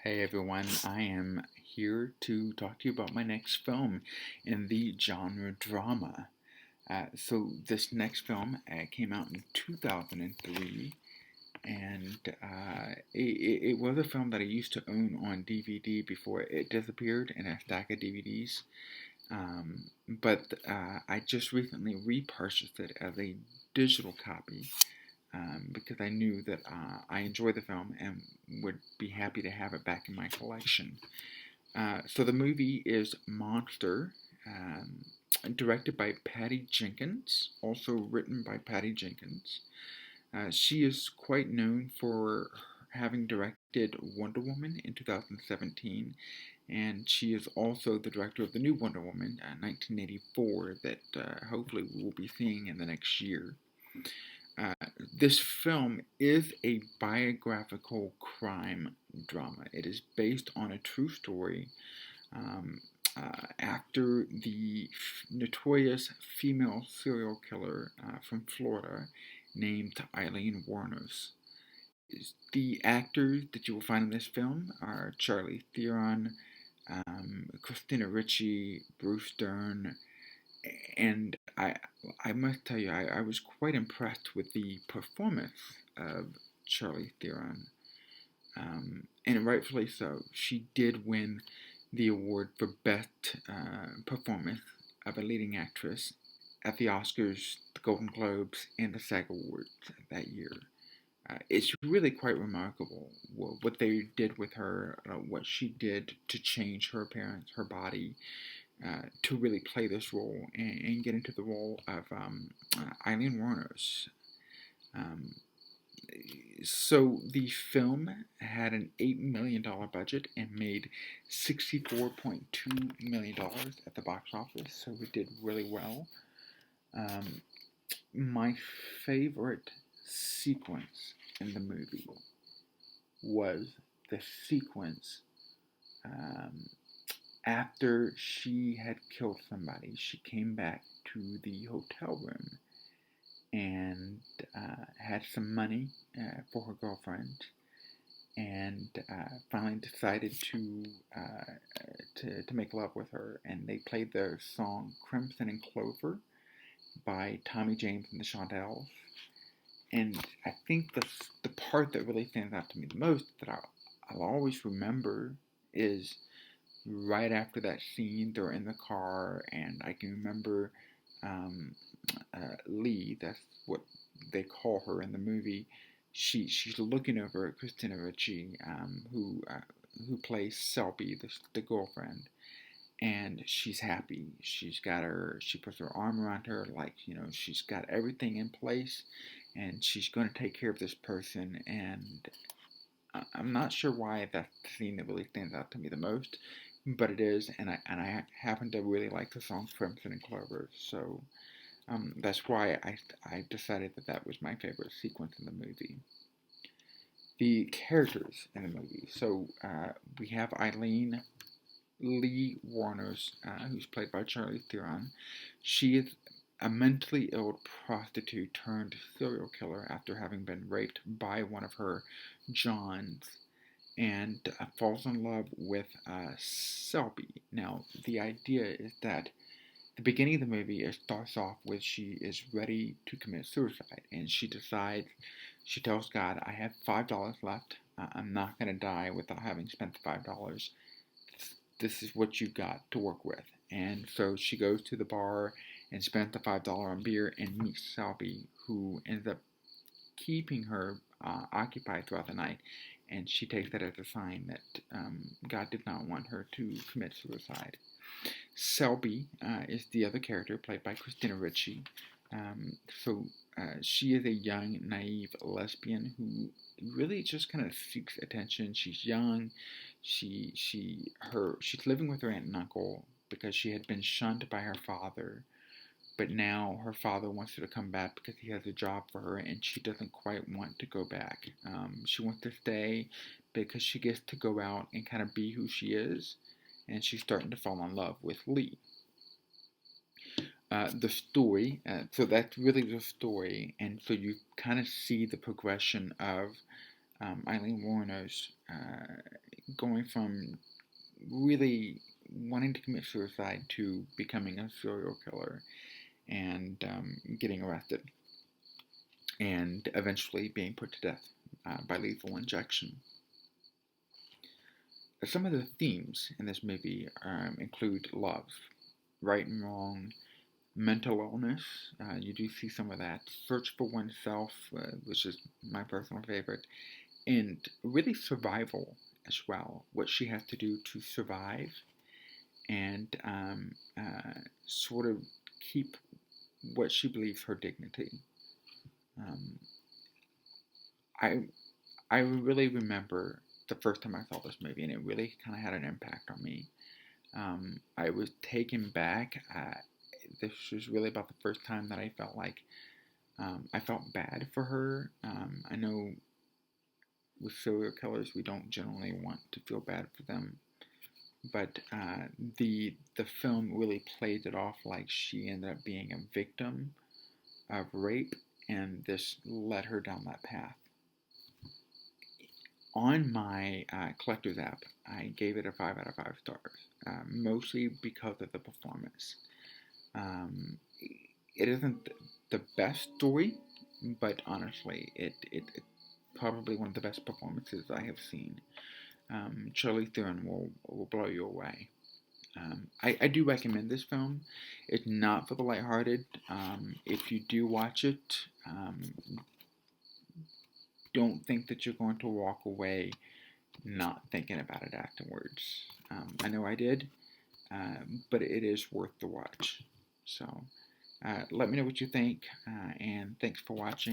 Hey everyone, I am here to talk to you about my next film in the genre drama. So this next film came out in 2003, and it was a film that I used to own on DVD before it disappeared in a stack of DVDs. But I just recently repurchased it as a digital copy because I knew that I enjoyed the film and would be happy to have it back in my collection. So the movie is Monster, um, directed by Patty Jenkins, also written by Patty Jenkins. She is quite known for having directed Wonder Woman in 2017, and she is also the director of the new Wonder Woman, 1984, that hopefully we will be seeing in the next year. Uh, this film is a biographical crime drama. It is based on a true story um, after the notorious female serial killer from Florida named Eileen Wuornos. The actors that you will find in this film are Charlie Theron, Christina Ricci, Bruce Dern, and I must tell you, I was quite impressed with the performance of Charlie Theron, and rightfully so. She did win the award for Best Performance of a Leading Actress at the Oscars, the Golden Globes, and the SAG Awards that year. It's really quite remarkable what they did with her, what she did to change her appearance, her body, to really play this role and get into the role of Eileen Wuornos. Um, so the film had an $8 million budget and made $64.2 million at the box office, so it did really well. Um, my favorite sequence in the movie was the sequence um, after she had killed somebody. She came back to the hotel room and had some money for her girlfriend, and finally decided to make love with her. And they played their song "Crimson and Clover" by Tommy James and the Shondells. And I think the part that really stands out to me the most, that I'll always remember, is right after that scene. They're in the car, and I can remember um, Lee. That's what they call her in the movie. She's looking over at Christina Ricci, who plays Selby, the girlfriend, and she's happy. She puts her arm around her, like, she's got everything in place, and she's going to take care of this person. And I'm not sure why that's the scene that really stands out to me the most, but it is, and I happen to really like the song Crimson and Clover, so that's why I decided that was my favorite sequence in the movie. The characters in the movie. So we have Eileen Lee Wuornos, who's played by Charlie Theron. She is a mentally ill prostitute turned serial killer after having been raped by one of her Johns, and falls in love with Selby. Now, the idea is that the beginning of the movie, it starts off with she is ready to commit suicide, and she tells God, "I have $5 left. I'm not going to die without having spent the $5. This is what you've got to work with." And so she goes to the bar and spends the $5 on beer and meets Selby, who ends up keeping her occupied throughout the night. And she takes that as a sign that God did not want her to commit suicide. Selby is the other character, played by Christina Ricci. She is a young, naive lesbian who really just kind of seeks attention. She's young. She's living with her aunt and uncle because she had been shunned by her father, but now her father wants her to come back because he has a job for her, and she doesn't quite want to go back. She wants to stay because she gets to go out and kind of be who she is, and she's starting to fall in love with Lee. The story, so that's really the story, and so you kind of see the progression of Eileen Wuornos going from really wanting to commit suicide to becoming a serial killer and getting arrested and eventually being put to death by lethal injection. Some of the themes in this movie include love, right and wrong, mental illness. You do see some of that. Search for oneself, which is my personal favorite, and really survival as well. What she has to do to survive and sort of keep what she believes her dignity. Um, I I really remember the first time I saw this movie, and it really kind of had an impact on me. I was taken back. This was really about the first time that I felt like I felt bad for her. I know with serial killers, we don't generally want to feel bad for them, but the film really played it off like she ended up being a victim of rape, and this led her down that path. On my collector's app, I gave it a 5 out of 5 stars, mostly because of the performance. Um, it isn't the best story, but honestly, it's probably one of the best performances I have seen. Charlie Theron will blow you away. I do recommend this film. It's not for the lighthearted. If you do watch it, don't think that you're going to walk away not thinking about it afterwards. I know I did, but it is worth the watch. So let me know what you think, and thanks for watching.